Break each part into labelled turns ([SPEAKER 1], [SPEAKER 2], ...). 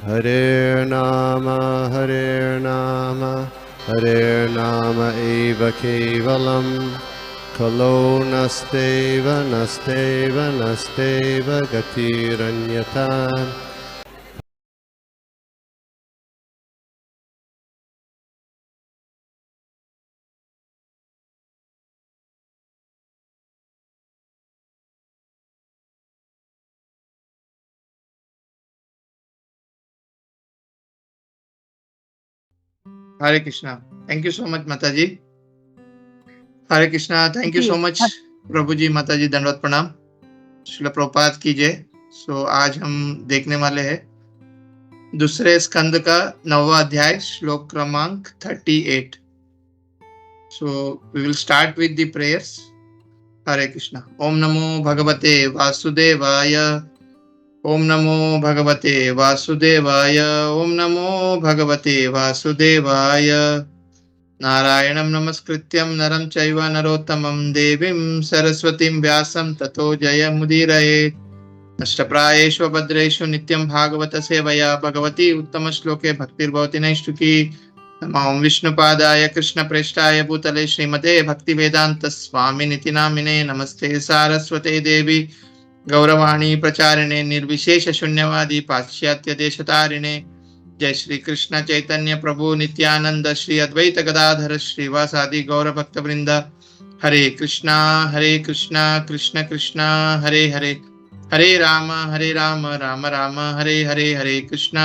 [SPEAKER 1] Hare Nama Hare Nama eva kevalam Kalo nasteva nasteva nasteva gatiranyata.
[SPEAKER 2] Hare Krishna. Thank you so much, Mataji. Hare Krishna. Thank you so much, प्रभुजी, माताजी, दंडवत प्रणाम। श्रील प्रभुपाद की जय। सो आज हम देखने वाले हैं दूसरे स्कंद का 9वां अध्याय, श्लोक क्रमांक 38। So we will start with the prayers. Hare Krishna. ओम नमो भगवते वासुदेवाय। ओम नमो भगवते वासुदेवाय। ओम नमो भगवते वासुदेवाय। नारायणं नमस्कृत्यं नरं चैव नरोत्तमं देवीं सरस्वतीं व्यासं ततो जयमुदीरयेत्। नष्टप्रायेषु भद्रेषु नित्यं भागवत सेवया भगवती उत्तमश्लोके भक्तिर्भवति नैष्ठिकी। नमो विष्णुपादाय कृष्णप्रेष्ठाय भूतले श्रीमते भक्तिवेदान्त स्वामिनिति नामिने। नमस्ते सारस्वते देवी गौरवाणी प्रचारिणे निर्विशेष शून्यवादी पाश्चात्य देशतारिणे। जय श्री कृष्ण चैतन्य प्रभु नित्यानंद श्री अद्वैत गदाधर श्रीवासादि गौर भक्त वृंद। हरे कृष्णा कृष्ण कृष्ण हरे हरे, हरे राम राम राम हरे हरे, हरे कृष्ण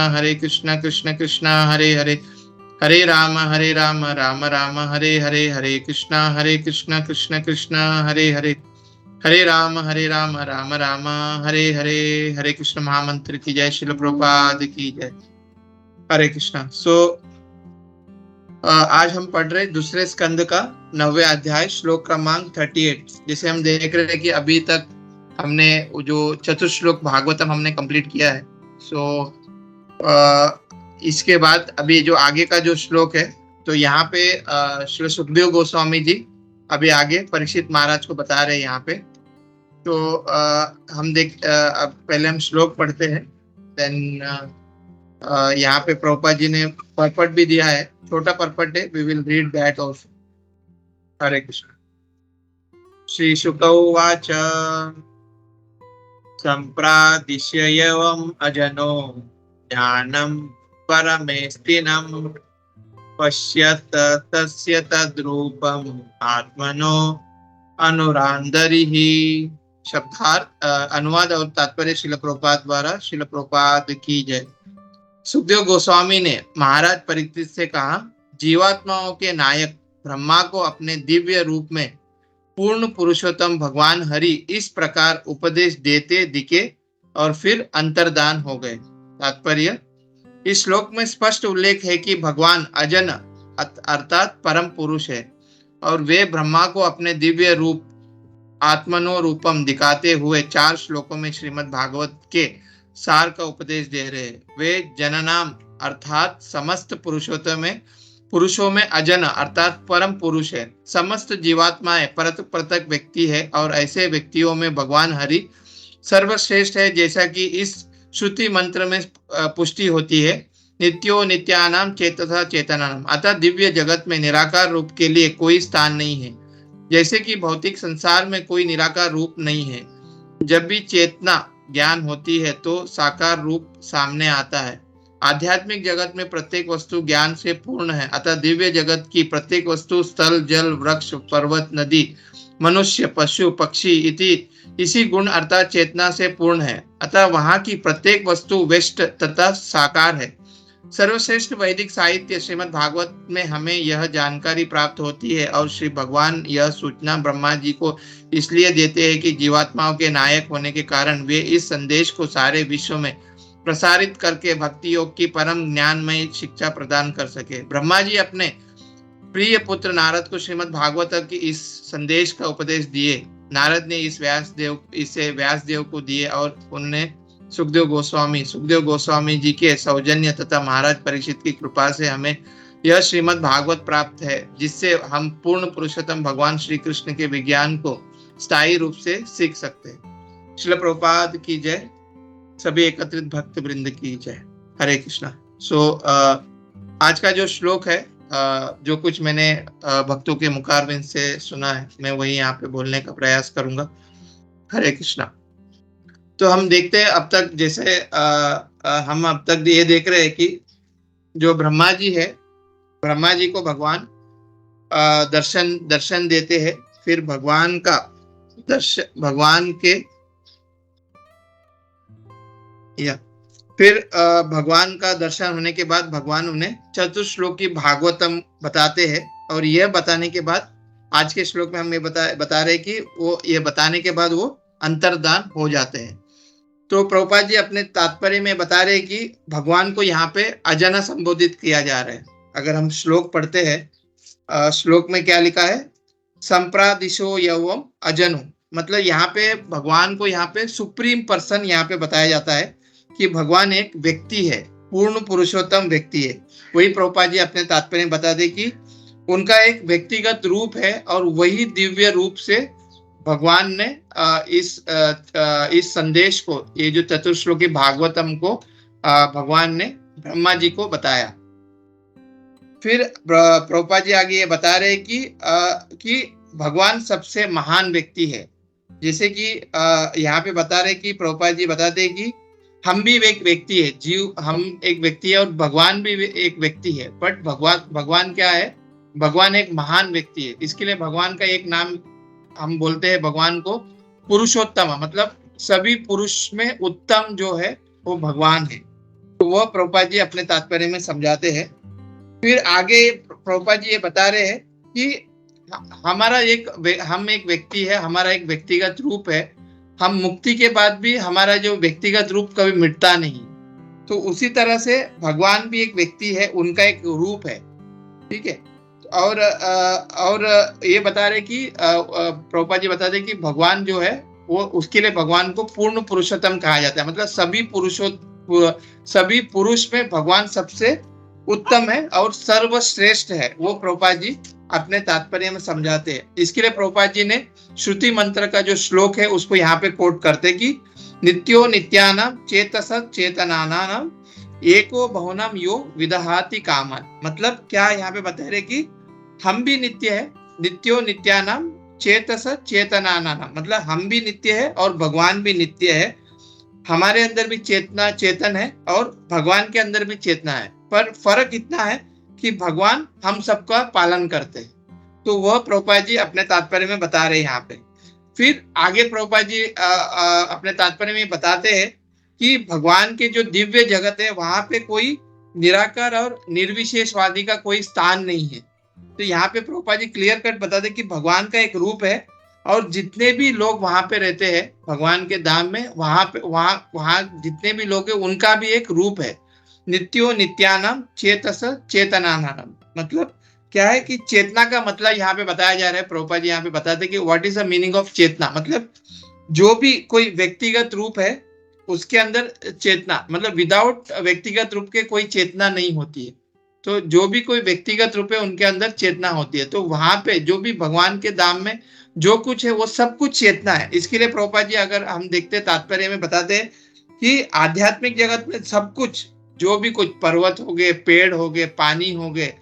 [SPEAKER 2] कृष्ण कृष्ण हरे हरे, हरे राम राम राम हरे हरे, हरे कृष्ण कृष्ण कृष्ण हरे हरे, हरे राम राम राम हरे हरे। हरे कृष्ण महामंत्र की जय। श्रील प्रभुपाद की जय। हरे कृष्णा। आज हम पढ़ रहे दूसरे स्कंद का 9वें अध्याय, श्लोक क्रमांक 38, जिसे हम देख रहे हैं कि अभी तक हमने जो चतुश्लोक भागवतम हमने कंप्लीट किया है। इसके बाद अभी जो आगे का जो श्लोक है, तो यहाँ पे श्री सुखदेव गोस्वामी जी अभी आगे परीक्षित महाराज को बता रहे हैं यहाँ पे। तो हम अब पहले हम श्लोक पढ़ते हैं, देन यहाँ पे प्रभुपाद जी ने पर्पट भी दिया है, छोटा पर्पट है, we will read that also. Hare Krishna. Shri Shuka उवाच सम्प्रादिश्य एवम् अजनो ज्ञानं परमेस्तिनं पश्यत तस्य तद्रूपम् आत्मनो अनुरांदरिः। शब्दार्थ, अनुवाद और तात्पर्य श्रील प्रभुपाद द्वारा। श्रील प्रभुपाद की जय। सुखदेव गोस्वामी ने महाराज परीक्षित से कहा, जीवात्माओं के नायक ब्रह्मा को अपने दिव्य रूप में पूर्ण पुरुषोत्तम भगवान हरि इस प्रकार उपदेश देते दिखे और फिर अंतर्धान हो गए। तात्पर्य, इस श्लोक में स्पष्ट उल्लेख है कि भगवान अजन अर्थात परम पुरुष है और वे ब्रह्मा को अपने दिव्य रूप आत्मनो रूपम दिखाते हुए 4 श्लोकों में श्रीमद् भागवत के सार का उपदेश दे रहे। वे जननाम अर्थात समस्त पुरुषों में अजन अर्थात परम पुरुष है। समस्त जीवात्माएं पृथक व्यक्ति है और ऐसे व्यक्तियों में भगवान हरि सर्वश्रेष्ठ है, जैसा कि इस श्रुति मंत्र में पुष्टि होती है। नित्यो नित्यानाम चेतसा चेतनानाम, अतः दिव्य जगत में निराकार रूप के लिए कोई स्थान नहीं है, जैसे कि भौतिक संसार में कोई निराकार रूप नहीं है। जब भी चेतना ज्ञान होती है तो साकार रूप सामने आता है। आध्यात्मिक जगत में प्रत्येक वस्तु ज्ञान से पूर्ण है, अतः दिव्य जगत की प्रत्येक वस्तु स्थल जल वृक्ष पर्वत नदी मनुष्य पशु पक्षी इसी गुण अर्थात चेतना से पूर्ण है, अतः वहां की प्रत्येक वस्तु व्यष्ट तथा साकार है। सर्वश्रेष्ठ वैदिक साहित्य श्रीमद् भागवत में हमें यह जानकारी प्राप्त होती है और श्री भगवान यह सूचना ब्रह्मा जी को इसलिए देते हैं कि जीवात्माओं के नायक होने के कारण वे इस संदेश को सारे विश्व में प्रसारित करके भक्ति योग की परम ज्ञानमय शिक्षा प्रदान कर सके। ब्रह्मा जी अपने प्रिय पुत्र नारद को श्रीमद् भागवत की इस संदेश का उपदेश दिए। नारद ने इसे व्यास देव को दिए और उन्हें सुखदेव गोस्वामी जी के सौजन्य तथा महाराज परीक्षित की कृपा से हमें यह श्रीमद् भागवत प्राप्त है, जिससे हम पूर्ण पुरुषोत्तम भगवान श्री कृष्ण के विज्ञान को स्थायी रूप से सीख सकते हैं। श्रील प्रभुपाद की जय। सभी एकत्रित भक्त वृंद की जय। हरे कृष्णा। आज का जो श्लोक है, जो कुछ मैंने भक्तों के मुखारबिंद से सुना है, मैं वही यहाँ पे बोलने का प्रयास करूंगा। हरे कृष्णा। तो हम देखते हैं अब तक, जैसे हम अब तक ये देख रहे हैं कि जो ब्रह्मा जी है, ब्रह्मा जी को भगवान दर्शन देते हैं। फिर भगवान का भगवान का दर्शन होने के बाद भगवान उन्हें चतुश्लोकी भागवतम बताते हैं। और यह बताने के बाद आज के श्लोक में हम ये बता रहे कि वो ये बताने के बाद वो अंतर्धान हो जाते हैं। तो प्रभुपाद जी अपने तात्पर्य में बता रहे कि भगवान को यहाँ पे अजना संबोधित किया जा रहा है। अगर हम श्लोक पढ़ते हैं, श्लोक में क्या लिखा है, संप्रादिशो यवम अजनु, मतलब यहाँ पे भगवान को यहाँ पे सुप्रीम पर्सन यहाँ पे बताया जाता है कि भगवान एक व्यक्ति है, पूर्ण पुरुषोत्तम व्यक्ति है। वही प्रभुपाद जी अपने तात्पर्य में बता दे कि उनका एक व्यक्तिगत रूप है और वही दिव्य रूप से भगवान ने इस संदेश को, ये जो चतुर्श्लोकी भागवतम को भगवान ने ब्रह्मा जी को बताया। फिर प्रभुपाद जी आगे ये बता रहे कि भगवान सबसे महान व्यक्ति है। जैसे कि यहाँ पे बता रहे कि प्रभुपाद जी बताते हैं कि हम भी एक व्यक्ति है, जीव हम एक व्यक्ति है और भगवान भी एक व्यक्ति है। बट भगवान क्या है, भगवान एक महान व्यक्ति है। इसके लिए भगवान का एक नाम हम बोलते हैं भगवान को पुरुषोत्तम, मतलब सभी पुरुष में उत्तम जो है वो भगवान है। तो वह प्रभुपाद जी अपने तात्पर्य में समझाते हैं। फिर आगे प्रभुपाद जी ये बता रहे हैं कि हम एक व्यक्ति है, हमारा एक व्यक्तिगत रूप है। हम मुक्ति के बाद भी हमारा जो व्यक्तिगत रूप कभी मिटता नहीं। तो उसी तरह से भगवान भी एक व्यक्ति है, उनका एक रूप है। ठीक है। और ये बता रहे कि प्रभुपाद जी बता रहे कि भगवान जो है वो, उसके लिए भगवान को पूर्ण पुरुषोत्तम कहा जाता है। मतलब सभी पुरुष में भगवान सबसे उत्तम है और सर्वश्रेष्ठ है। वो प्रभुपाद जी अपने तात्पर्य में समझाते हैं। इसके लिए प्रभुपाद जी ने श्रुति मंत्र का जो श्लोक है उसको यहाँ पे कोट करते कि नित्यो नित्यानाम चेतस चेतनानाम एको बहुनाम यो विदहाति कामन। मतलब क्या यहाँ पे बता रहे कि हम भी नित्य है, नित्यो नित्यानाम चेतस चेतनानाम, मतलब हम भी नित्य है और भगवान भी नित्य है। हमारे अंदर भी चेतन है और भगवान के अंदर भी चेतना है। पर फर्क इतना है कि भगवान हम सबका पालन करते हैं। तो वह प्रभुपाद जी अपने तात्पर्य में बता रहे हैं यहाँ पे। फिर आगे प्रभुपाद जी अपने तात्पर्य में बताते हैं कि भगवान के जो दिव्य जगत है वहां पे कोई निराकार और निर्विशेषवादी का कोई स्थान नहीं है। तो यहाँ पे प्रभुपाद जी क्लियर कट बताते कि भगवान का एक रूप है और जितने भी लोग वहां पे रहते हैं भगवान के धाम में, वहां जितने भी लोग हैं उनका भी एक रूप है। नित्यो नित्यानाम चेतस चेतनानाम, मतलब क्या है कि चेतना का मतलब यहाँ पे बताया जा रहा है। प्रभुपाद जी यहाँ पे बताते कि what is the meaning of chetna. मतलब जो भी कोई व्यक्तिगत रूप है उसके अंदर चेतना, मतलब विदाउट व्यक्तिगत रूप के कोई चेतना नहीं होती है। तो जो भी कोई व्यक्तिगत रूप है उनके अंदर चेतना होती है। तो वहां पे जो भी भगवान के धाम में जो कुछ है वो सब कुछ चेतना है। इसके लिए प्रभुपाद जी अगर हम देखते तात्पर्य में बताते हैं कि आध्यात्मिक जगत में सब कुछ, जो भी कुछ पर्वत हो गए, पेड़ हो गए, पानी हो गए,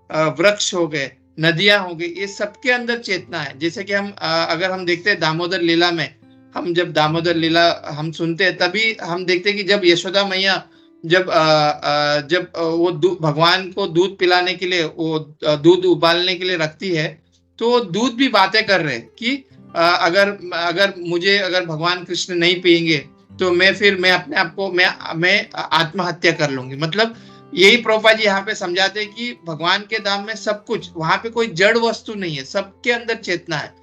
[SPEAKER 2] वृक्ष हो गए, नदियां हो गई, ये सबके अंदर चेतना है। जैसे कि हम अगर हम देखते हैं दामोदर लीला में, हम जब दामोदर लीला हम सुनते हैं तभी हम देखते हैं कि जब यशोदा मैया जब वो भगवान को दूध पिलाने के लिए, वो दूध उबालने के लिए रखती है, तो दूध भी बातें कर रहे हैं कि अगर भगवान कृष्ण नहीं पिएंगे तो मैं अपने आप को मैं आत्महत्या कर लूंगी। मतलब यही प्रभुपाद जी यहाँ पे समझाते हैं कि भगवान के धाम में सब कुछ, वहां पे कोई जड़ वस्तु नहीं है, सबके अंदर चेतना है।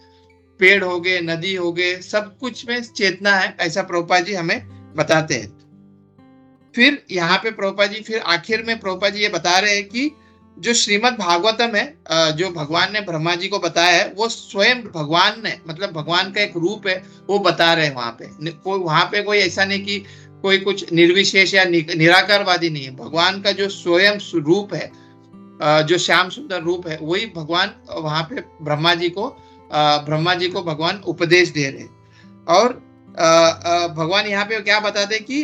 [SPEAKER 2] पेड़ हो गए, नदी हो गए, सब कुछ में चेतना है, ऐसा प्रभुपाद जी हमें बताते हैं। फिर यहाँ पे प्रभुपाद जी फिर आखिर में प्रभुपाद जी ये बता रहे हैं कि जो श्रीमद् भागवतम है, जो भगवान ने ब्रह्मा जी को बताया है, वो स्वयं भगवान ने, मतलब भगवान का एक रूप है, वो बता रहे हैं वहां पे कोई ऐसा नहीं कि कोई कुछ निर्विशेष या निराकारवादी नहीं है। भगवान का जो स्वयं रूप है, जो श्याम सुंदर रूप है, वही भगवान वहां पे ब्रह्मा जी को भगवान उपदेश दे रहे हैं। और भगवान यहाँ पे क्या बताते कि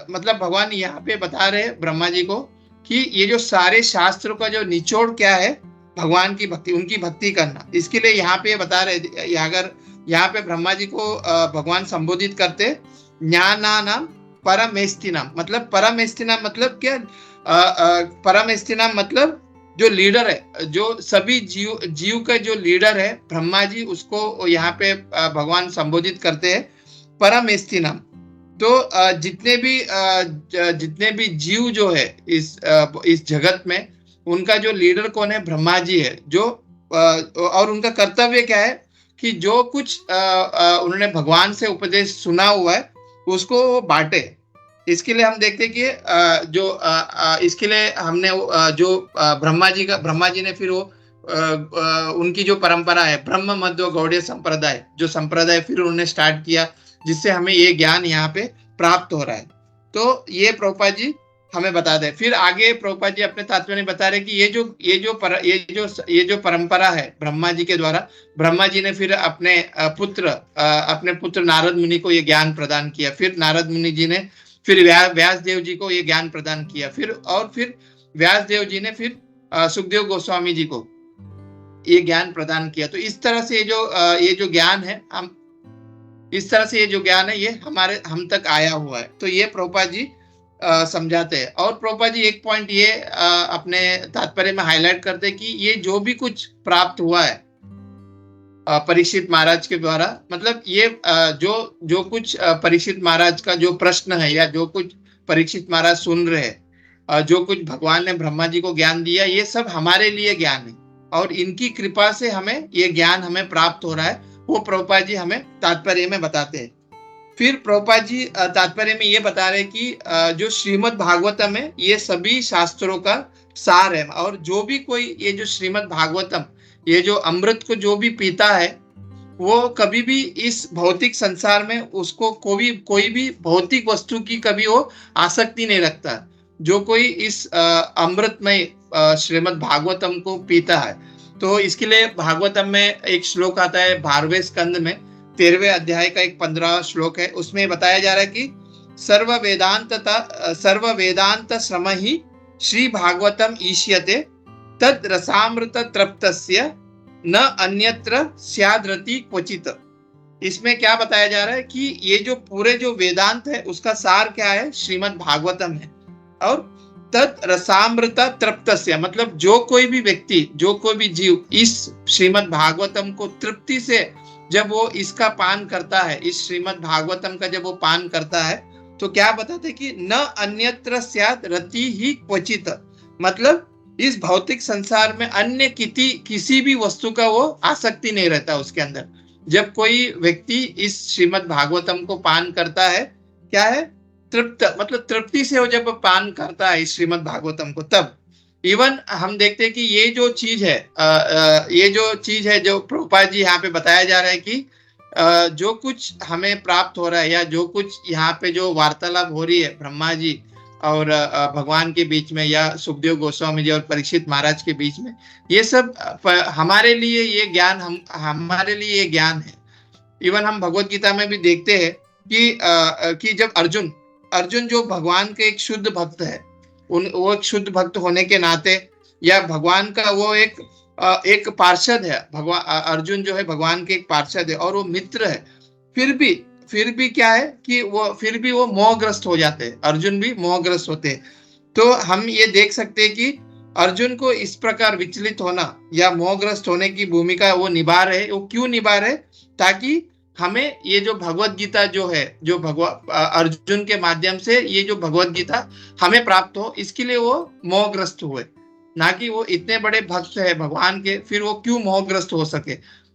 [SPEAKER 2] मतलब भगवान यहाँ पे बता रहे हैं ब्रह्मा जी को कि ये जो सारे शास्त्रों का जो निचोड़ क्या है, भगवान की भक्ति, उनकी भक्ति करना। इसके लिए यहाँ पे बता रहे, अगर यहाँ पे ब्रह्मा जी को भगवान संबोधित करते ज्ञानानाम परमेष्टिनाम, मतलब परमेष्टिनाम मतलब क्या, परमेष्टिनाम मतलब जो लीडर है, जो सभी जीव का जो लीडर है ब्रह्मा जी, उसको यहाँ पे भगवान संबोधित करते हैं परमेष्टिनाम। तो जितने भी जीव जो है इस जगत में, उनका जो लीडर कौन है, ब्रह्मा जी है। जो और उनका कर्तव्य क्या है कि जो कुछ उन्होंने भगवान से उपदेश सुना हुआ है उसको वो बांटे। इसके लिए हम देखते हैं कि इसके लिए हमने जो ब्रह्मा जी ने फिर वो उनकी जो परंपरा है ब्रह्म मध्व गौड़ीय संप्रदाय, जो संप्रदाय फिर उन्होंने स्टार्ट किया, जिससे हमें ये ज्ञान यहाँ पे प्राप्त हो रहा है। तो ये प्रभुपाद जी हमें बता दे। फिर आगे प्रभुपाद जी अपने तात्पर्य में बता रहे कि ये जो परंपरा है ब्रह्मा जी के द्वारा, ब्रह्मा जी ने फिर अपने पुत्र नारद मुनि को ये ज्ञान प्रदान किया। फिर नारद मुनि जी ने फिर व्यास देव जी को ये ज्ञान प्रदान किया। फिर व्यास देव जी ने फिर सुखदेव गोस्वामी जी को ये ज्ञान प्रदान किया। तो इस तरह से ये जो ज्ञान है, ये हम तक आया हुआ है। तो ये प्रभुपाद जी समझाते हैं। और प्रभुपाद जी एक पॉइंट ये अपने तात्पर्य में हाईलाइट करते हैं कि ये जो भी कुछ प्राप्त हुआ है परीक्षित महाराज के द्वारा, मतलब ये जो कुछ परीक्षित महाराज का जो प्रश्न है, या जो कुछ परीक्षित महाराज सुन रहे हैं, जो कुछ भगवान ने ब्रह्मा जी को ज्ञान दिया, ये सब हमारे लिए ज्ञान है और इनकी कृपा से हमें ये ज्ञान हमें प्राप्त हो रहा है। वो प्रभुपाद जी हमें तात्पर्य में बताते हैं। फिर प्रभुपाद जी तात्पर्य में ये बता रहे कि जो श्रीमद् भागवतम है ये सभी शास्त्रों का सार है। और जो भी कोई ये जो श्रीमद् भागवतम, ये जो अमृत को जो भी पीता है, वो कभी भी इस भौतिक संसार में उसको कोई भी भौतिक वस्तु की कभी वो आसक्ति नहीं रखता। जो कोई इस अमृतमय श्रीमद् भागवतम को पीता है। तो इसके लिए भागवतम में एक श्लोक आता है 12वें स्कंद में 13वें अध्याय का एक 15वां श्लोक है। उसमें बताया जा रहा है कि सर्व वेदांत श्रम ही श्री भागवतम ईष्यते तद रसामृत तृप्तस्य न अन्यत्र स्याद्रति क्वचित। इसमें क्या बताया जा रहा है कि ये जो पूरे जो वेदांत है उसका सार क्या है, श्रीमद् भागवतम है। और तद रसामृत तृप्तस्य मतलब जो कोई भी व्यक्ति, जो कोई भी जीव इस श्रीमद् भागवतम को तृप्ति से जब वो इसका पान करता है, इस श्रीमद् भागवतम का जब वो पान करता है, तो क्या बताते कि न अन्यत्र स्यात् रति ही क्वचित, मतलब इस भौतिक संसार में अन्य किसी भी वस्तु का वो आसक्ति नहीं रहता उसके अंदर। जब कोई व्यक्ति इस श्रीमद् भागवतम को पान करता है, क्या है, तृप्त, मतलब तृप्ति से वो जब पान करता है इस श्रीमद् भागवतम को, तब इवन हम देखते हैं कि ये जो चीज है जो प्रभुपाद जी यहाँ पे बताया जा रहा है कि जो कुछ हमें प्राप्त हो रहा है, या जो कुछ यहाँ पे जो वार्तालाप हो रही है ब्रह्मा जी और भगवान के बीच में, या सुखदेव गोस्वामी जी और परीक्षित महाराज के बीच में, ये सब हमारे लिए ये ज्ञान हमारे लिए ये ज्ञान है। इवन हम भगवत गीता में भी देखते हैं कि जब अर्जुन जो भगवान के एक शुद्ध भक्त है, वो एक शुद्ध भक्त होने के नाते, या भगवान का वो एक पार्षद है, भगवान अर्जुन जो है भगवान के एक पार्षद है और वो मित्र है, फिर भी क्या है कि वो मोहग्रस्त हो जाते हैं, अर्जुन भी मोहग्रस्त होते हैं। तो हम ये देख सकते हैं कि अर्जुन को इस प्रकार विचलित होना या मोहग्रस्त होने की भूमिका वो निभा रहे। वो क्यों निभा रहे? ताकि हमें ये जो भगवत गीता जो है, जो अर्जुन के माध्यम से ये जो भगवत गीता हमें प्राप्त हो, इसके लिए वो मोहग्रस्त हुए। ना कि वो इतने बड़े भक्त है भगवान के, फिर वो क्यों मोहग्रस्त हो सके।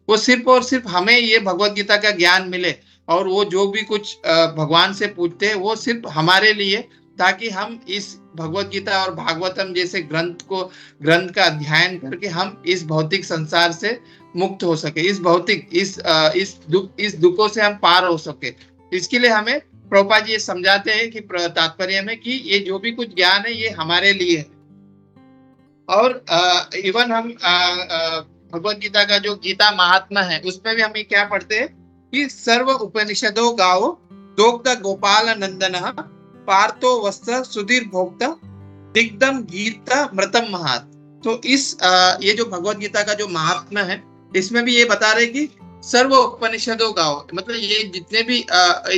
[SPEAKER 2] वो सिर्फ और सिर्फ हमें ये भगवत गीता का ज्ञान मिले, और वो जो भी कुछ भगवान से पूछते हैं वो सिर्फ हमारे लिए, ताकि हम इस भगवत गीता और भागवतम जैसे ग्रंथ का अध्ययन करके हम इस भौतिक संसार से मुक्त हो सके, इस दुखों से हम पार हो सके। इसके लिए हमें प्रभुपाद जी ये समझाते हैं कि तात्पर्य में कि ये जो भी कुछ ज्ञान है ये हमारे लिए है। और इवन हम भगवत गीता का जो गीता महात्मा है उसमें भी हम क्या पढ़ते हैं कि सर्व उपनिषदों गाओ दोग्ध गोपाल नंदन पार्थो वस्त्र सुधीर भोक्ता दिग्धम गीता मृतम महात। तो ये जो भगवत गीता का जो महात्मा है, इसमें भी ये बता रहे कि सर्व उपनिषदों गाओ, मतलब ये जितने भी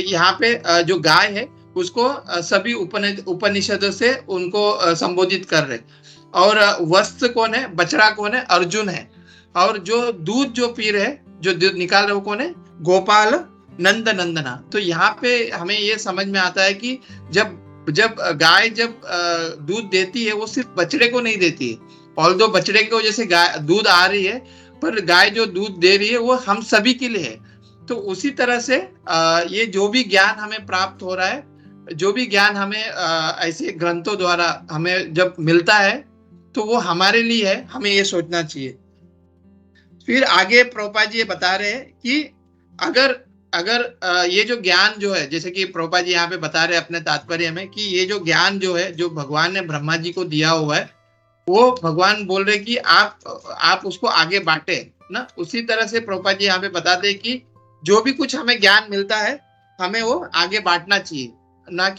[SPEAKER 2] यहाँ पे जो गाय है उसको सभी उपनिषदों से उनको संबोधित कर रहे। और वस्त्र कौन है, बछड़ा कौन है, अर्जुन है। और जो दूध जो पी रहे, जो दूध निकाल रहे वो कौन है, गोपाल नंद नंदना। तो यहाँ पे हमें ये समझ में आता है कि जब गाय जब दूध देती है वो सिर्फ बछड़े को नहीं देती है, ऑल्दो बछड़े की वजह से गाय दूध आ रही है, पर गाय जो दूध दे रही है वो हम सभी के लिए है। तो उसी तरह से ये जो भी ज्ञान हमें प्राप्त हो रहा है, जो भी ज्ञान हमें ऐसे ग्रंथों द्वारा हमें जब मिलता है तो वो हमारे लिए है, हमें ये सोचना चाहिए। फिर आगे प्रभुपाद जी ये बता रहे हैं कि अगर ये जो ज्ञान जो है, जैसे कि प्रभुपाद जी यहाँ पे बता रहे हैं अपने तात्पर्य में कि ये जो ज्ञान जो है, जो भगवान ने ब्रह्मा जी को दिया हुआ है, वो भगवान बोल रहे कि आप उसको आगे बांटे ना। उसी तरह से प्रभुपाद जी यहाँ पे बताते हैं कि जो भी कुछ हमें ज्ञान मिलता है हमें वो आगे बांटना चाहिए, ना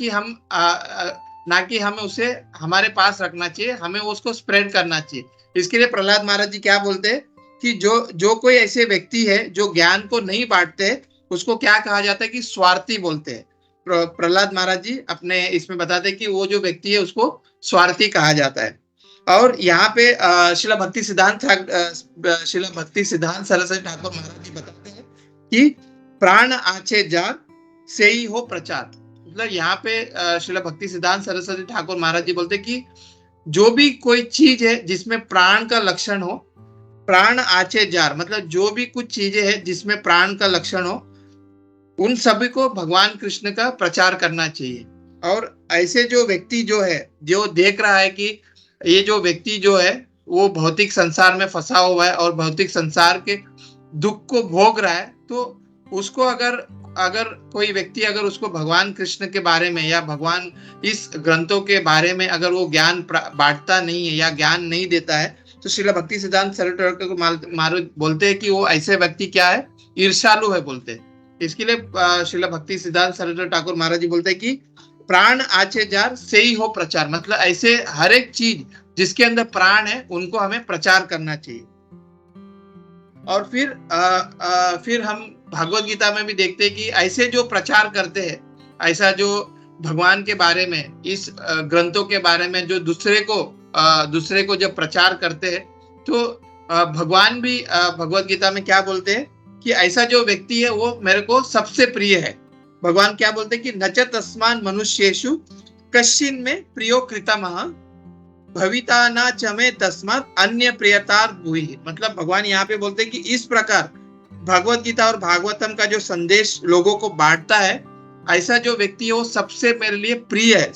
[SPEAKER 2] कि हमें उसे हमारे पास रखना चाहिए, हमें उसको स्प्रेड करना चाहिए। इसके लिए प्रहलाद महाराज जी क्या बोलते हैं कि जो कोई ऐसे व्यक्ति है जो ज्ञान को नहीं बांटते, उसको क्या कहा जाता है कि स्वार्थी बोलते हैं। प्रहलाद महाराज जी अपने इसमें बताते हैं कि वो जो व्यक्ति है उसको स्वार्थी कहा जाता है। और यहाँ पे शिला भक्ति सिद्धांत सरस्वती ठाकुर महाराज जी बताते हैं कि प्राण आचे जार से ही हो प्रचार। मतलब यहाँ पे शिला भक्ति सिद्धांत सरस्वती ठाकुर महाराज जी बोलते हैं कि जो भी कोई चीज है जिसमें प्राण का लक्षण हो, प्राण आचे जार मतलब जो भी कुछ चीजें हैं जिसमें प्राण का लक्षण हो, उन सभी को भगवान कृष्ण का प्रचार करना चाहिए। और ऐसे जो व्यक्ति जो है, जो देख रहा है कि ये जो व्यक्ति जो है वो भौतिक संसार में फंसा हुआ है और भौतिक संसार के दुख को भोग रहा है, तो उसको अगर कोई व्यक्ति अगर उसको भगवान कृष्ण के बारे में या भगवान इस ग्रंथों के बारे में अगर वो ज्ञान बांटता नहीं है या ज्ञान नहीं देता है, तो श्रील भक्ति सिद्धांत सरस्वती ठाकुर महाराज बोलते हैं कि वो ऐसे व्यक्ति क्या है, ईर्ष्यालु है बोलते हैं। इसके लिए श्रील भक्ति सिद्धांत सरस्वती ठाकुर महाराज जी बोलते हैं कि प्राण आचे जार से ही हो प्रचार, मतलब ऐसे हर एक चीज जिसके अंदर प्राण है उनको हमें प्रचार करना चाहिए। और फिर हम भगवत गीता में भी देखते हैं कि ऐसे जो प्रचार करते हैं, ऐसा जो भगवान के बारे में, इस ग्रंथों के बारे में जो दूसरे को जब प्रचार करते हैं, तो भगवान भी भगवत गीता में क्या बोलते हैं कि ऐसा जो व्यक्ति है वो मेरे को सबसे प्रिय है। भगवान क्या बोलते हैं कि नच तस्मान मनुष्येषु कश्चिन में प्रियो कृतमः भविता न चमे तस्मात् अन्य प्रियतार भूहि। मतलब भगवान यहाँ पे बोलते हैं कि इस प्रकार भगवत गीता और भागवतम का जो संदेश लोगों को बांटता है, ऐसा जो व्यक्ति है वो सबसे मेरे लिए प्रिय है,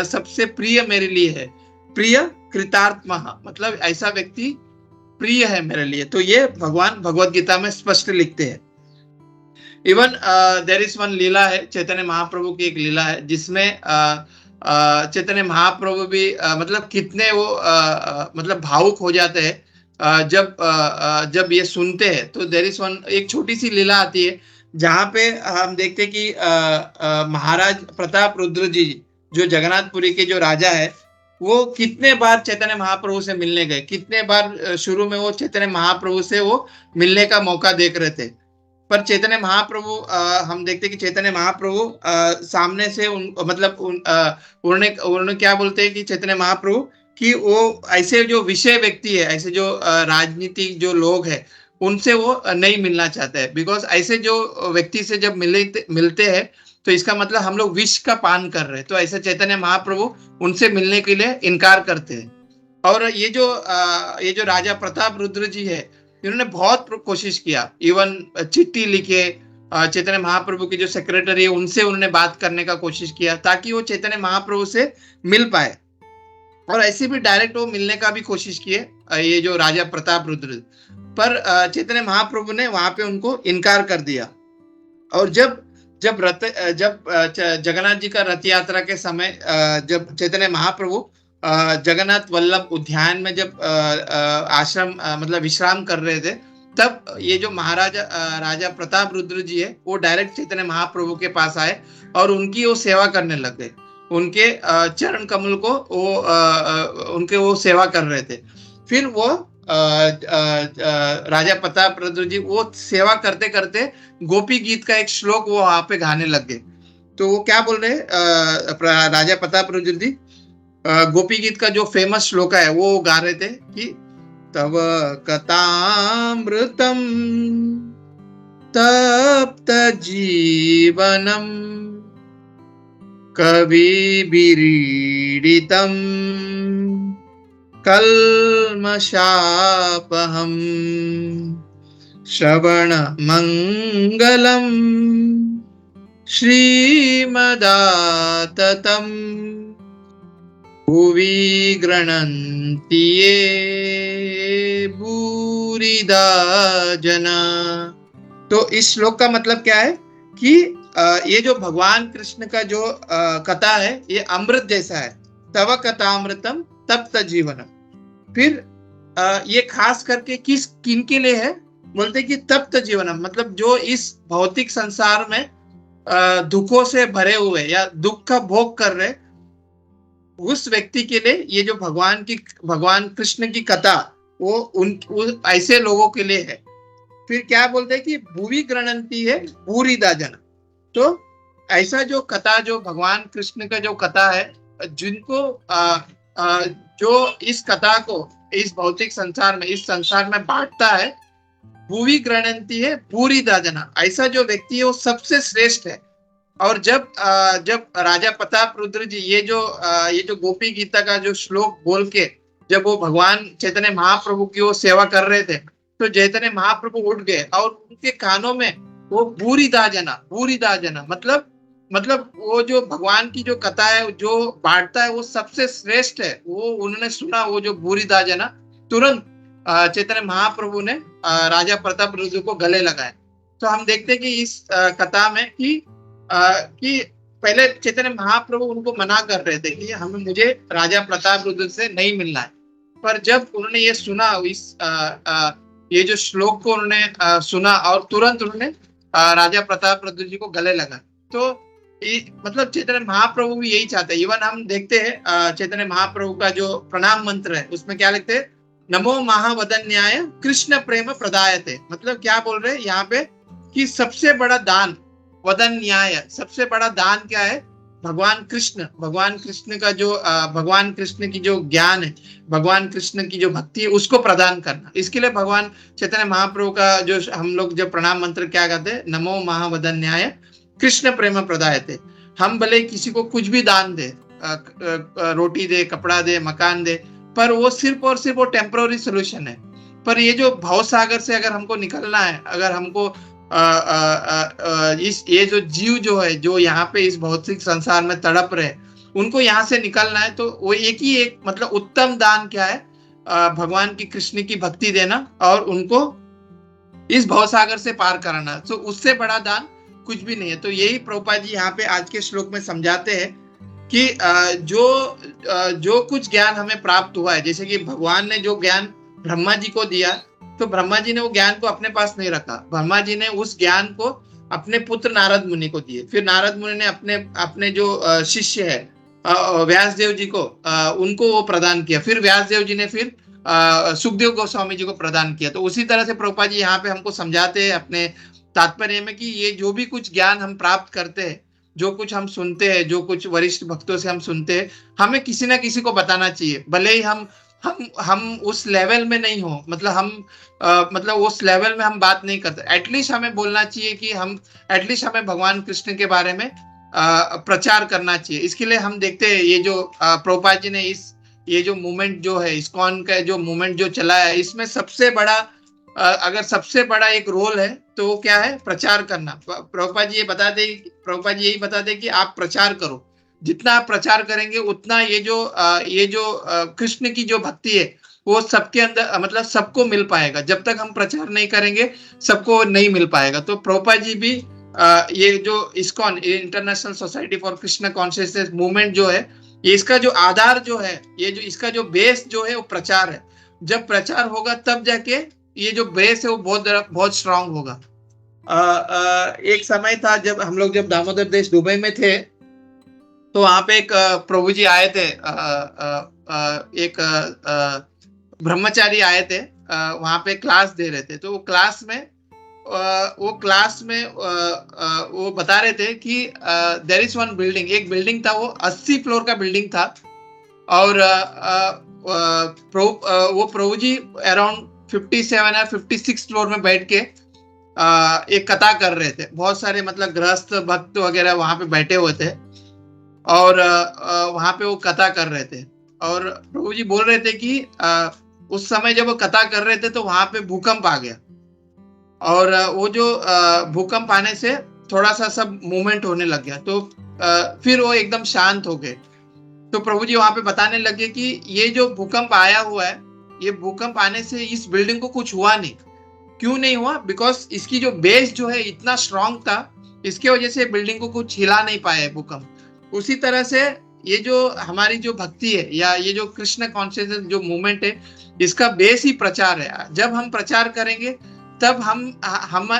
[SPEAKER 2] सबसे प्रिय मेरे लिए है। प्रिय कृतार्थमः मतलब ऐसा व्यक्ति प्रिय है मेरे लिए। तो ये भगवान भगवत गीता में स्पष्ट लिखते हैं। इवन देयर इज वन लीला है, चैतन्य महाप्रभु की एक लीला है जिसमें चैतन्य महाप्रभु भी मतलब कितने वो मतलब भावुक हो जाते हैं जब ये सुनते हैं। तो देयर इज वन, एक छोटी सी लीला आती है जहाँ पे हम देखते हैं कि महाराज प्रताप रुद्र जी जो जगन्नाथपुरी के जो राजा है, वो कितने बार चैतन्य महाप्रभु से मिलने गए, कितने बार शुरू में वो चैतन्य महाप्रभु से वो मिलने का मौका देख रहे थे। पर चैतन्य महाप्रभु हम देखते कि चैतन्य महाप्रभु सामने से उन्होंने क्या बोलते हैं कि चैतन्य महाप्रभु कि वो ऐसे जो विषय व्यक्ति है, ऐसे जो राजनीतिक जो लोग हैं उनसे वो नहीं मिलना चाहते हैं। बिकॉज ऐसे जो व्यक्ति से जब मिलते हैं तो इसका मतलब हम लोग विष का पान कर रहे हैं। तो ऐसे चैतन्य महाप्रभु उनसे मिलने के लिए इनकार करते हैं। और ये जो राजा प्रताप रुद्र जी है, इन्होंने बहुत कोशिश किया, इवन चिट्ठी लिखे चैतन्य महाप्रभु के जो सेक्रेटरी है उनसे उन्होंने बात करने का कोशिश किया ताकि वो चैतन्य महाप्रभु से मिल पाए। और ऐसे भी डायरेक्ट वो मिलने का भी कोशिश किए ये जो राजा प्रताप रुद्र, पर चैतन्य महाप्रभु ने वहां पे उनको इनकार कर दिया। और जब जगन्नाथ जी का रथ यात्रा के समय जब चैतन्य महाप्रभु जगन्नाथ वल्लभ उद्यान में जब आश्रम मतलब विश्राम कर रहे थे, तब ये जो राजा प्रताप रुद्र जी है वो डायरेक्ट चैतन्य महाप्रभु के पास आए और उनकी वो सेवा करने लग गए। उनके चरण कमल को वो उनके वो सेवा कर रहे थे। फिर वो राजा प्रताप रुद्र जी वो सेवा करते करते गोपी गीत का एक श्लोक वो वहां पे गाने लग गए। तो वो क्या बोल रहे हैं राजा प्रताप रुद्र जी गोपी गीत का जो फेमस श्लोक है वो गा रहे थे कि तव कथामृतम तप्त जीवनम कविभिरीडितं कल्मषापहं श्रवणमङ्गलं श्रीमदाततं भुवि गृह्णन्ति ये भूरिदा जना। तो इस श्लोक का मतलब क्या है कि ये जो भगवान कृष्ण का जो कथा है ये अमृत जैसा है। तव कथामृतम तप्त जीवनम। फिर ये खास करके किन के लिए है बोलते कि तप्त जीवनम मतलब जो इस भौतिक संसार में दुखों से भरे हुए या दुख का भोग कर रहे उस व्यक्ति के लिए ये जो भगवान कृष्ण की कथा वो ऐसे लोगों के लिए है। फिर क्या बोलते हैं कि भुवि गृह्णन्ति है भूरिदा जन। तो ऐसा जो कथा जो भगवान कृष्ण का जो कथा है जिनको जो इस कथा को इस भौतिक संसार में इस संसार में बांटता है भुवि गृह्णन्ति है भूरिदा जना। ऐसा जो व्यक्ति है वो सबसे श्रेष्ठ है। और जब राजा प्रताप रुद्र जी ये जो गोपी गीता का जो श्लोक बोल के जब वो भगवान चैतन्य महाप्रभु की वो सेवा कर रहे थे तो चैतन्य महाप्रभु उठ गए और उनके कानों में वो भूरिदा जना मतलब वो जो भगवान की जो कथा है जो बांटता है वो सबसे श्रेष्ठ है। वो उन्होंने सुना वो जो भूरिदा जना तुरंत चैतन्य महाप्रभु ने राजा प्रताप रुद्र को गले लगाए। तो हम देखते हैं कि इस कथा में कि पहले चैतन्य महाप्रभु उनको मना कर रहे थे कि मुझे राजा प्रताप रुद्र से नहीं मिलना है। पर जब उन्होंने ये सुना ये जो श्लोक को उन्होंने सुना और तुरंत उन्होंने राजा प्रताप रुद्र जी को गले लगा। तो मतलब चैतन्य महाप्रभु भी यही चाहते हैं। इवन हम देखते हैं चैतन्य महाप्रभु का जो प्रणाम मंत्र है उसमें क्या लिखते हैं नमो महावदन्याय कृष्ण प्रेम प्रदायते। मतलब क्या बोल रहे हैं यहाँ पे कि सबसे बड़ा दान वदन्याय सबसे बड़ा दान क्या है भगवान कृष्ण का जो भगवान कृष्ण की जो ज्ञान है भगवान कृष्ण की जो भक्ति है उसको प्रदान करना। इसके लिए भगवान चैतन्य महाप्रभु का जो हम लोग जब प्रणाम मंत्र क्या कहते हैं नमो महावदन्याय कृष्ण प्रेम प्रदायते। हम भले किसी को कुछ भी दान दे रोटी दे कपड़ा दे मकान दे पर वो सिर्फ और सिर्फ वो टेम्पररी सोल्यूशन है। पर ये जो भव सागर से अगर हमको निकलना है अगर हमको ये जो जीव जो है जो यहाँ पे इस भौतिक संसार में तड़प रहे उनको यहाँ से निकलना है तो वो एक मतलब उत्तम दान क्या है भगवान की कृष्ण की भक्ति देना और उनको इस भवसागर से पार कराना। तो उससे बड़ा दान कुछ भी नहीं है। तो यही प्रभुपाद जी यहाँ पे आज के श्लोक में समझाते हैं कि जो कुछ ज्ञान हमें प्राप्त हुआ है जैसे कि भगवान ने जो ज्ञान ब्रह्मा जी को दिया तो ब्रह्मा जी ने वो ज्ञान को अपने पास नहीं रखा। ब्रह्मा जी ने उस ज्ञान को अपने पुत्र नारद मुनि को दिए। फिर नारद मुनि ने अपने जो शिष्य है व्यास देव जी को उनको वो प्रदान किया। फिर व्यास देव जी ने फिर सुखदेव गोस्वामी जी को प्रदान किया। तो उसी तरह से प्रभुपाद जी यहाँ पे हमको समझाते हैं अपने तात्पर्य में कि ये जो भी कुछ ज्ञान हम प्राप्त करते हैं जो कुछ हम सुनते हैं जो कुछ वरिष्ठ भक्तों से हम सुनते हैं हमें किसी ना किसी को बताना चाहिए। भले ही हम उस लेवल में नहीं हो मतलब उस लेवल में हम बात नहीं करते एटलीस्ट हमें बोलना चाहिए कि एटलीस्ट हमें भगवान कृष्ण के बारे में प्रचार करना चाहिए। इसके लिए हम देखते हैं ये जो प्रभुपाद जी ने ये जो मूवमेंट जो है इस्कॉन का जो मूवमेंट जो चला है इसमें सबसे बड़ा अगर सबसे बड़ा एक रोल है तो वो क्या है प्रचार करना। प्रभुपाद जी यही बताते कि आप प्रचार करो। जितना आप प्रचार करेंगे उतना ये जो कृष्ण की जो भक्ति है वो सबके अंदर मतलब सबको मिल पाएगा। जब तक हम प्रचार नहीं करेंगे सबको नहीं मिल पाएगा। तो प्रभुपाद जी भी ये जो ISKCON international society for Krishna consciousness movement जो है ये इसका जो आधार जो है इसका जो बेस जो है वो प्रचार है। जब प्रचार होगा तब जाके ये जो बेस है वो बहुत स्ट्रांग होगा। एक समय था जब हम लोग दामोदर देश दुबई में थे तो वहां पे एक प्रभु जी आए थे, एक ब्रह्मचारी आए थे, वहां पे क्लास दे रहे थे। तो वो क्लास में वो बता रहे थे कि देर इज वन बिल्डिंग, एक बिल्डिंग था, वो 80 फ्लोर का बिल्डिंग था। और वो प्रभु जी अराउंड 57 या 56 फ्लोर में बैठ के एक कथा कर रहे थे। बहुत सारे मतलब गृहस्थ भक्त वगैरह वहां पे बैठे हुए थे, और वहां पे वो कथा कर रहे थे। और प्रभु जी बोल रहे थे कि उस समय जब वो कथा कर रहे थे तो वहां पे भूकंप आ गया। और वो जो भूकंप आने से थोड़ा सा सब मूवमेंट होने लग गया। तो फिर वो एकदम शांत हो गए। तो प्रभु जी वहां पे बताने लगे कि ये जो भूकंप आया हुआ है, ये भूकंप आने से इस बिल्डिंग को कुछ हुआ नहीं। क्यों नहीं हुआ? बिकॉज इसकी जो बेस जो है इतना स्ट्रांग था, इसके वजह से बिल्डिंग को कुछ हिला नहीं पाया भूकंप। उसी तरह से ये जो हमारी जो भक्ति है, या ये जो कृष्ण कॉन्शियसनेस जो मूवमेंट है, इसका बेस ही प्रचार है। जब हम प्रचार करेंगे, तब हम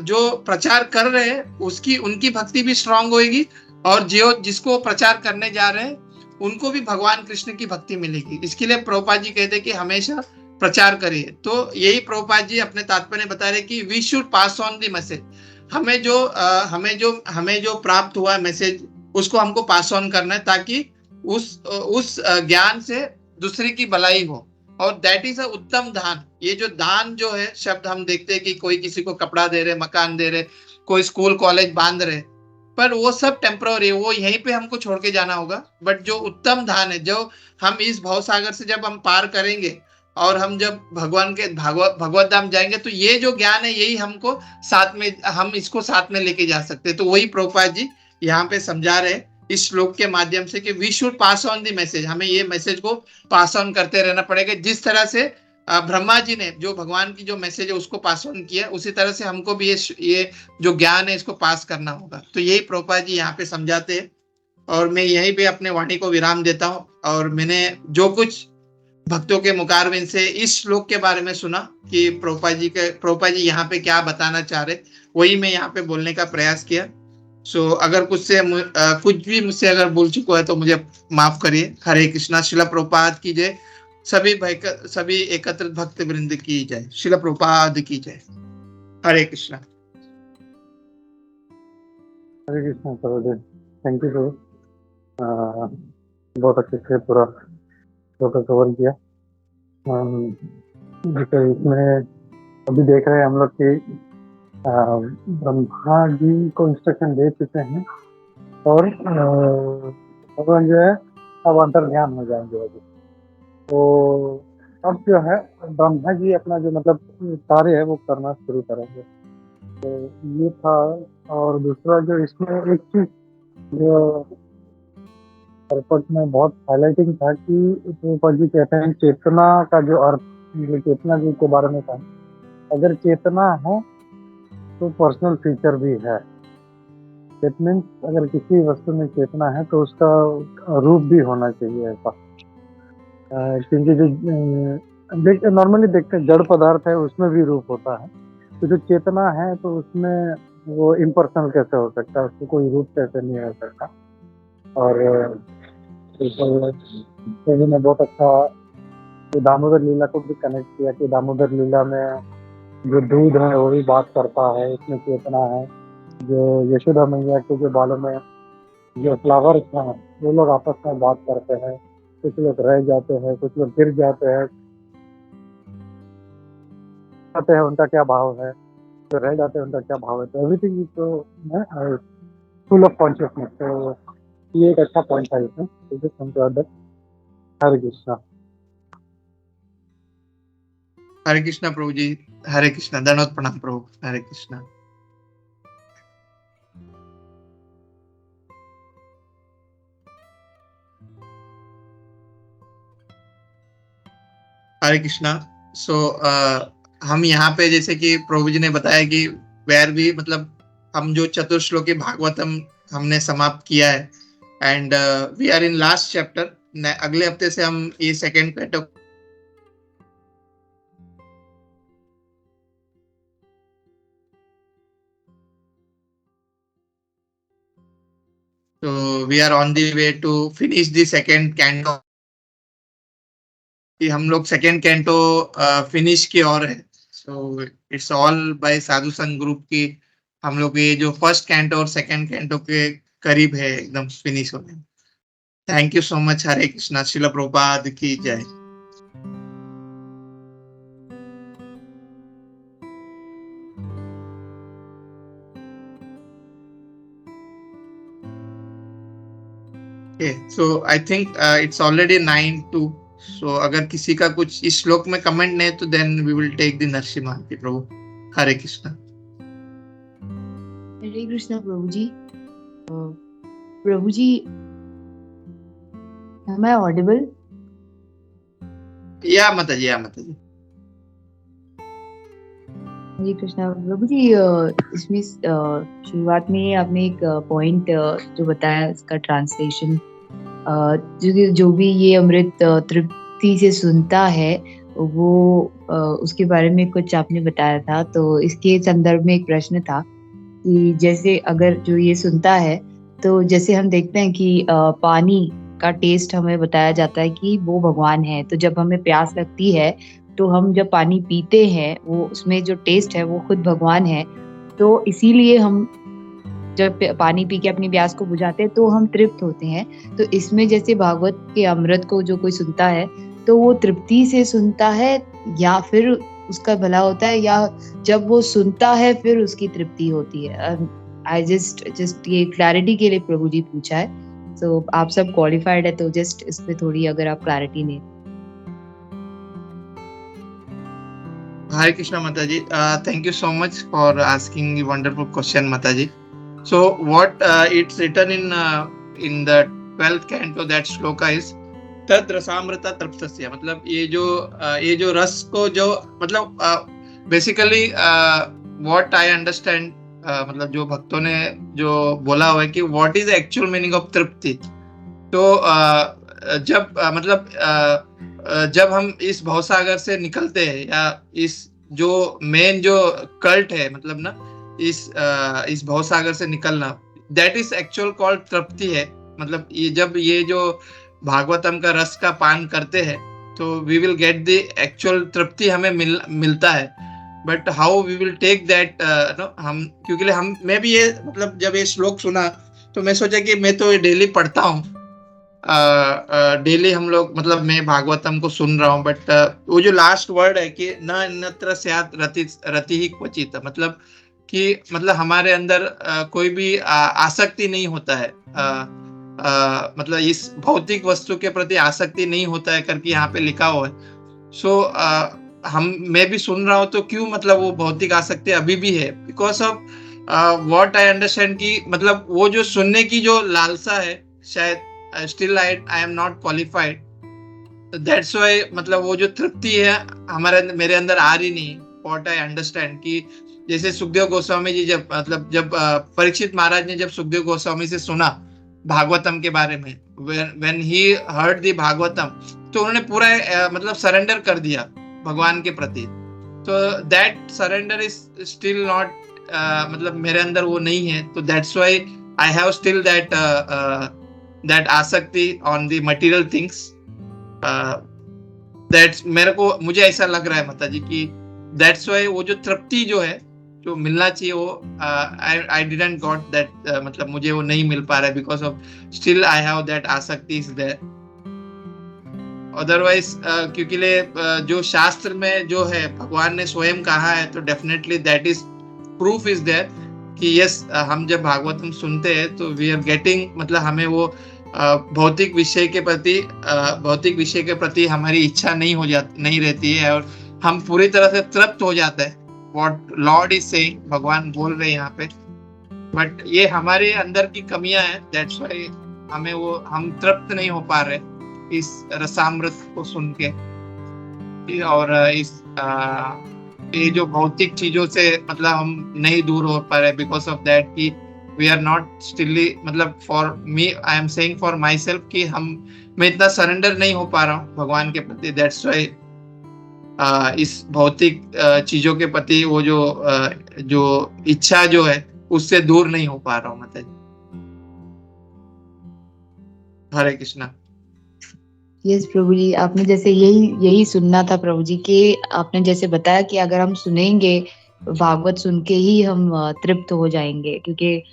[SPEAKER 2] जो प्रचार कर रहे हैं उसकी उनकी भक्ति भी स्ट्रांग होगी, और जो जिसको प्रचार करने जा रहे हैं उनको भी भगवान कृष्ण की भक्ति मिलेगी। इसके लिए प्रभुपाद जी कहते हैं कि हमेशा प्रचार करिए। तो यही प्रभुपाद जी अपने तात्पर्य में बता रहे कि we should pass on the message. हमें जो प्राप्त हुआ मैसेज, उसको हमको पास ऑन करना है, ताकि उस ज्ञान से दूसरे की भलाई हो। और दैट इज अ उत्तम दान। ये जो दान जो है शब्द हम देखते हैं कि कोई किसी को कपड़ा दे रहे, मकान दे रहे, कोई स्कूल कॉलेज बांध रहे, पर वो सब टेम्पररी है, वो यहीं पे हमको छोड़ के जाना होगा। बट जो उत्तम धान है, जो हम इस भव सागर से जब हम पार करेंगे और हम जब भगवान के भगवत धाम जाएंगे, तो ये जो ज्ञान है यही हमको साथ में, हम इसको साथ में लेके जा सकते हैं। तो वही प्रभुपाद जी यहाँ पे समझा रहे इस श्लोक के माध्यम से कि we should pass on the message. हमें ये मैसेज को पास ऑन करते रहना पड़ेगा। जिस तरह से ब्रह्मा जी ने जो भगवान की जो मैसेज है उसको पास ऑन किया, उसी तरह से हमको भी ये जो ज्ञान है इसको पास करना होगा। तो यही प्रभुपाद जी यहाँ पे समझाते हैं, और मैं यहीं पे अपने वाणी को विराम देता हूँ। और मैंने जो कुछ भक्तों के मुखारविंद से इस श्लोक के बारे में सुना कि प्रभुपाद जी यहाँ पे क्या बताना चाह रहे, वही मैं यहाँ पे बोलने का प्रयास किया। सो अगर कुछ भी मुझसे अगर भूल चुका है तो मुझे माफ करिए। हरे कृष्णा। शिला प्रभुपाद की जय। सभी एकत्रित भक्त वृंद की जय। शिला प्रभुपाद की जय। हरे कृष्णा।
[SPEAKER 3] हरे कृष्णा सरोदे, थैंक यू सर। बहुत अच्छे से पूरा शो का कवर किया। जैसे इसमें अभी देख रहे हैं हम लोग कि ब्रह्मा जी को इंस्ट्रक्शन दे चुके हैं, और भगवान जो है अब अंतर ध्यान हो जाएंगे अभी। तो अब जो है ब्रह्मा जी अपना जो मतलब कार्य है वो करना शुरू करेंगे। तो ये था। और दूसरा जो इसमें एक चीज जो रिपोर्ट में बहुत हाईलाइटिंग था कि प्रभुपाद जी कहते हैं चेतना का जो अर्थ, जो चेतना जी के बारे में था, अगर चेतना है तो पर्सनल फीचर भी है। दैट मीन्स अगर किसी वस्तु में चेतना है तो उसका रूप भी होना चाहिए ऐसा। क्योंकि जो नॉर्मली देखते हैं जड़ पदार्थ है उसमें भी रूप होता है, तो जो चेतना है तो उसमें वो इम्पर्सनल कैसे हो सकता है, उसको कोई रूप कैसे नहीं हो सकता। और प्रभु ने बहुत अच्छा दामोदर लीला को भी कनेक्ट किया कि दामोदर लीला में जो दूध है वो भी बात करता है, इसमें चेतना है। जो यशोदा मैया के जो बालों में जो फ्लावर्स हैं वो लोग आपस में बात करते हैं, कुछ लोग रह जाते हैं, कुछ लोग गिर जाते हैं, उनका क्या भाव है, जो रह जाते हैं उनका क्या भाव है। तो एवरीथिंग तो फुल ऑफ कॉन्शियसनेस। तो ये एक अच्छा पॉइंट है इसमें। हरे कृष्णा।
[SPEAKER 2] हरे कृष्णा प्रभु जी। हरे कृष्णा। दंडवत प्रणाम प्रभु। हरे कृष्णा। हरे कृष्णा। सो हम यहाँ पे जैसे कि प्रभु जी ने बताया कि वैर भी मतलब हम जो चतुर्श्लोकी भागवतम हमने समाप्त किया है, and we are in last chapter. अगले हफ्ते से हम ये second canto So we are on the way to finish the second canto. कि हम लोग सेकेंड कैंटो फिनिश की ओर है. So it's all by Sadhu Sangh group की हम लोग ये जो फर्स्ट कैंटो और सेकेंड कैंटो के करीब है एकदम फिनिश होने. Thank you so much. Hare Krishna. Shrila Prabhupada की जय. So I think it's already 9:02. So अगर किसी का कुछ इस श्लोक में कमेंट नहीं तो then we will take the Narasimha aarti. प्रभु हरे कृष्णा.
[SPEAKER 4] हरे कृष्णा प्रभु जी. प्रभु जी, am I audible?
[SPEAKER 2] या माताजी, या माताजी.
[SPEAKER 4] हरे कृष्णा प्रभु जी. इसमें शुरुआत में आपने एक पॉइंट जो बताया इसका ट्रांसलेशन, जो भी ये अमृत तृप्ति से सुनता है वो उसके बारे में कुछ आपने बताया था. तो इसके संदर्भ में एक प्रश्न था कि जैसे अगर जो ये सुनता है तो जैसे हम देखते हैं कि पानी का टेस्ट हमें बताया जाता है कि वो भगवान है. तो जब हमें प्यास लगती है तो हम जब पानी पीते हैं वो उसमें जो टेस्ट है वो खुद भगवान है. तो इसीलिए हम जब पानी पी के अपनी प्यास को बुझाते हैं तो हम तृप्त होते हैं. तो इसमें जैसे भागवत के अमृत को जो कोई सुनता है तो वो तृप्ति से सुनता है या फिर उसका भला होता है, या जब वो सुनता है फिर उसकी तृप्ति होती है? आई जस्ट ये क्लैरिटी के लिए प्रभु जी पूछा है. तो आप सब क्वालिफाइड है तो जस्ट इस पे थोड़ी अगर आप क्लैरिटी दें.
[SPEAKER 2] Hare Krishna Mataji. Thank you so much for asking the wonderful question, Mataji. So what it's written in the 12th canto, that shloka is तद रसामृता तृप्तस्य. मतलब ये जो रस को जो मतलब बेसिकली व्हाट आई अंडरस्टैंड, मतलब जो भक्तों ने जो बोला हुआ है कि what is actual meaning of tripti. तो जब जब हम इस भवसागर से निकलते हैं या इस जो मेन जो कल्ट है मतलब ना इस भवसागर से निकलना, दैट इज एक्चुअल कॉल्ड तृप्ति है. मतलब ये जब ये जो भागवतम का रस का पान करते हैं तो we will get the actual tripti हमें मिलता है. But how we will take that no, हम क्योंकि मैं भी ये मतलब जब ये श्लोक सुना तो मैं सोचा कि मैं तो डेली पढ़ता हूँ, डेली हम लोग मतलब मैं भागवतम को सुन रहा हूँ. बट वो जो लास्ट वर्ड है कि न अन्यत्र स्यात् रति ही क्वचित, मतलब कि मतलब हमारे अंदर कोई भी आसक्ति नहीं होता है, मतलब इस भौतिक वस्तु के प्रति आसक्ति नहीं होता है करके यहाँ पे लिखा हुआ है. सो मैं भी सुन रहा हूँ तो क्यों मतलब वो भौतिक आसक्ति अभी भी है, because of what I understand कि मतलब वो जो सुनने की जो लालसा है शायद still I am not qualified. That's why मतलब वो जो तृप्ति है मेरे अंदर आ रही नहीं. What I understand कि जैसे सुखदेव गोस्वामी जी जब परीक्षित महाराज ने जब सुखदेव गोस्वामी से सुना भागवतम के बारे में, when he heard the Bhagavatam, तो उन्होंने पूरा मतलब सरेंडर कर दिया भगवान के प्रति. तो that surrender is still not मतलब मेरे अंदर वो नहीं है. तो that's why I have still that आसक्ति on the material things. That's मुझे ऐसा लग रहा है माताजी कि that's why वो जो तृप्ति जो है जो मिलना चाहिए वो I didn't got that, मतलब मुझे वो नहीं मिल पा रहा है because of still I have that आसक्ति is there. Otherwise क्योंकि जो शास्त्र में जो है भगवान ने स्वयं कहा है तो definitely that is proof is there कि यस हम जब भागवतम सुनते हैं तो वी आर गेटिंग मतलब हमें वो भौतिक विषय के प्रति हमारी इच्छा नहीं रहती है और हम पूरी तरह से तृप्त हो जाते हैं. व्हाट लॉर्ड इज सेइंग, भगवान बोल रहे हैं यहाँ पे. बट ये हमारे अंदर की कमियां हैं, दैट्स व्हाई हम तृप्त नहीं हो पा रहे इस रसामृत को सुन के. और इस ये जो भौतिक चीजों से मतलब हम नहीं दूर हो पा रहे बिकॉज ऑफ दैट कि वी आर नॉट स्टिली, मतलब for me I am saying for my self कि मैं इतना सरेंडर नहीं हो पा रहा हूँ भगवान के प्रति. दैट्स वाई इस भौतिक चीजों के प्रति वो जो इच्छा जो है उससे दूर नहीं हो पा रहा हूँ. मतलब हरे कृष्णा।
[SPEAKER 4] यस प्रभु जी, आपने जैसे यही सुनना था प्रभु जी, कि आपने जैसे बताया कि अगर हम सुनेंगे भागवत, सुन के ही हम तृप्त हो जाएंगे, क्योंकि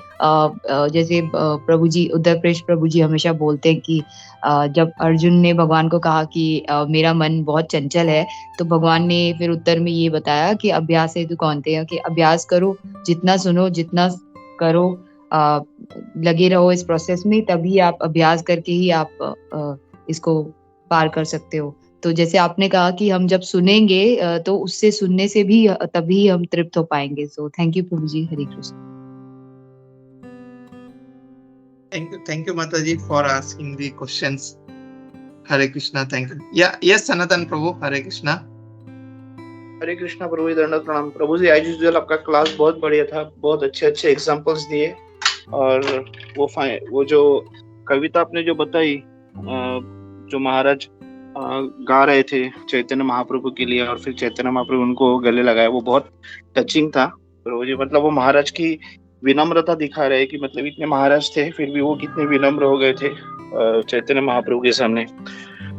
[SPEAKER 4] जैसे प्रभु जी, उद्धव प्रभु जी हमेशा बोलते हैं कि जब अर्जुन ने भगवान को कहा कि मेरा मन बहुत चंचल है, तो भगवान ने फिर उत्तर में ये बताया कि अभ्यास हेतु कौनते हैं, कि अभ्यास करो, जितना सुनो, जितना करो, अ, लगे रहो इस प्रोसेस में, तभी आप अभ्यास करके ही आप इसको पार कर सकते हो। तो जैसे आपने कहा कि हम जब सुनेंगे तो उससे सुनने से भी तभी हम तृप्त हो पाएंगे। सो थैंक यू प्रभु जी। हरे Krishna.
[SPEAKER 2] Thank you Mataji for asking the questions. Hare Krishna, thank you. Yeah, yes Sanatan Prabhu, Hare Krishna.
[SPEAKER 5] हरे कृष्णा प्रभु जी, दंडवत प्रणाम। प्रभु जी एज यूजुअल आपका क्लास बहुत बढ़िया था, बहुत अच्छे अच्छे एग्जांपल्स दिए, और वो जो कविता आपने जो बताई, जो महाराज गा रहे थे चैतन्य महाप्रभु के लिए, और फिर चैतन्य महाप्रभु उनको गले लगाए, वो बहुत टचिंग था प्रभु जी। मतलब वो महाराज की विनम्रता दिखा रहे कि मतलब इतने महाराज थे फिर भी वो कितने विनम्र हो गए थे चैतन्य महाप्रभु के सामने।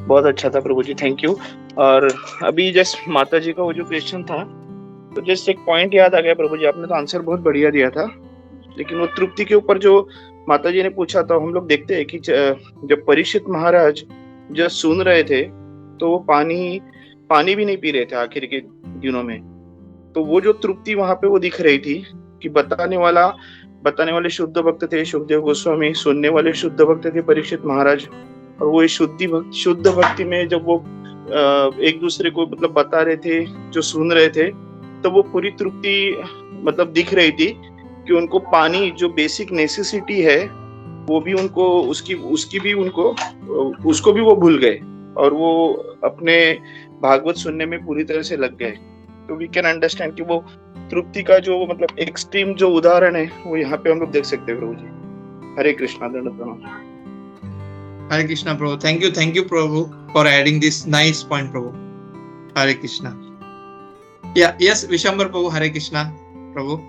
[SPEAKER 5] बहुत अच्छा था प्रभु जी, थैंक यू। और अभी जस्ट माता जी का वो जो क्वेश्चन था, तो जस्ट एक पॉइंट याद आ गया प्रभु जी, आपने तो आंसर बहुत बढ़िया दिया था, लेकिन वो तृप्ति के ऊपर जो माता जी ने पूछा था, हम लोग देखते हैं कि जब परीक्षित महाराज जब सुन रहे थे तो वो पानी भी नहीं पी रहे थे आखिर के दिनों में। तो वो जो तृप्ति वहां पे वो दिख रही थी कि बताने वाले शुद्ध भक्त थे सुखदेव गोस्वामी, सुनने वाले शुद्ध भक्त थे परीक्षित महाराज, और वो शुद्ध भक्ति में जब वो एक दूसरे को मतलब बता रहे थे, जो सुन रहे थे, तो वो पूरी तृप्ति मतलब दिख रही थी कि उनको पानी जो बेसिक नेसेसिटी है वो भी उनको उसको भी वो भूल गए, और वो अपने भागवत सुनने में पूरी तरह से लग गए। तो वी कैन अंडरस्टैंड कि वो तृप्ति का जो मतलब एक्सट्रीम जो उदाहरण है वो यहाँ पे हम लोग देख सकते हैं प्रभु जी। हरे कृष्णा, दंडवत प्रणाम।
[SPEAKER 2] Hare Krishna Prabhu, thank you Prabhu for adding this nice point Prabhu. Hare Krishna. Yeah, yes Vishambar Prabhu, Hare Krishna Prabhu.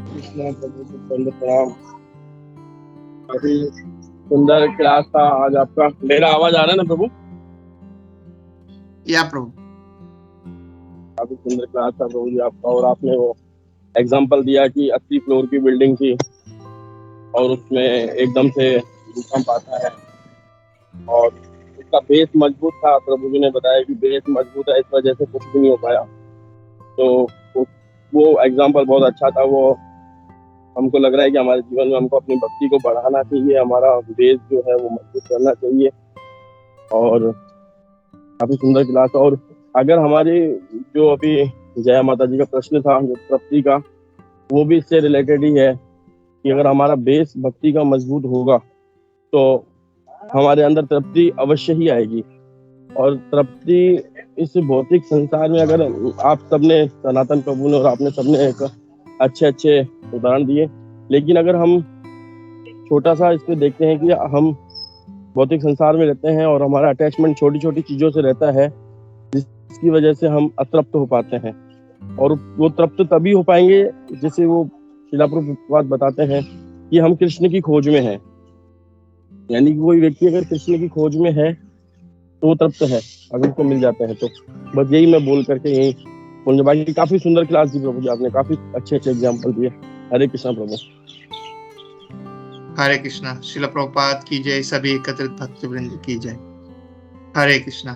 [SPEAKER 6] Krishna प्रभु को दंड प्रणाम। काफी सुंदर क्लास था आज आपका। मेरा आवाज आ रहा है ना प्रभु?
[SPEAKER 2] Yeah Prabhu.
[SPEAKER 6] काफी सुंदर क्लास था प्रभु जी आपका, और आपने वो एग्जांपल दिया कि 80 फ्लोर की बिल्डिंग थी और उसमें एकदम से भूकंप आता है और उसका बेस मजबूत था। प्रभु जी ने बताया कि बेस मजबूत है, इस वजह से कुछ भी नहीं हो पाया। तो वो एग्जांपल बहुत अच्छा था। वो हमको लग रहा है कि हमारे जीवन में हमको अपनी भक्ति को बढ़ाना चाहिए, हमारा बेस जो है वो मजबूत करना चाहिए। और काफी सुंदर क्लास। और अगर हमारी जो अभी जया माता जी का प्रश्न था जो तृप्ति का, वो भी इससे रिलेटेड ही है कि अगर हमारा बेस भक्ति का मजबूत होगा तो हमारे अंदर तृप्ति अवश्य ही आएगी। और तृप्ति इस भौतिक संसार में, अगर आप सबने, सनातन प्रभु ने और आपने सबने एक अच्छे उदाहरण दिए, लेकिन अगर हम छोटा सा इस पे देखते हैं कि हम भौतिक संसार में रहते हैं और हमारा अटैचमेंट छोटी छोटी चीजों से रहता है, जिसकी वजह से हम अतृप्त हो पाते हैं। और वो तृप्त तभी हो पाएंगे जैसे वो श्रील प्रभुपाद बताते हैं कि हम कृष्ण की खोज में हैं। यानी कि कोई व्यक्ति अगर कृष्ण की खोज में है तो वो तृप्त है, अगर उसको मिल जाते हैं तो। बस यही मैं बोल करके यही बोलने। बाकी काफी सुंदर क्लास दी प्रभु जी आपने, काफी अच्छे एग्जाम्पल दिए। हरे कृष्णा प्रभु।
[SPEAKER 2] हरे कृष्णा। श्रील प्रभुपाद की जय, सभी एकत्रित भक्तवृंद की जय। हरे कृष्णा।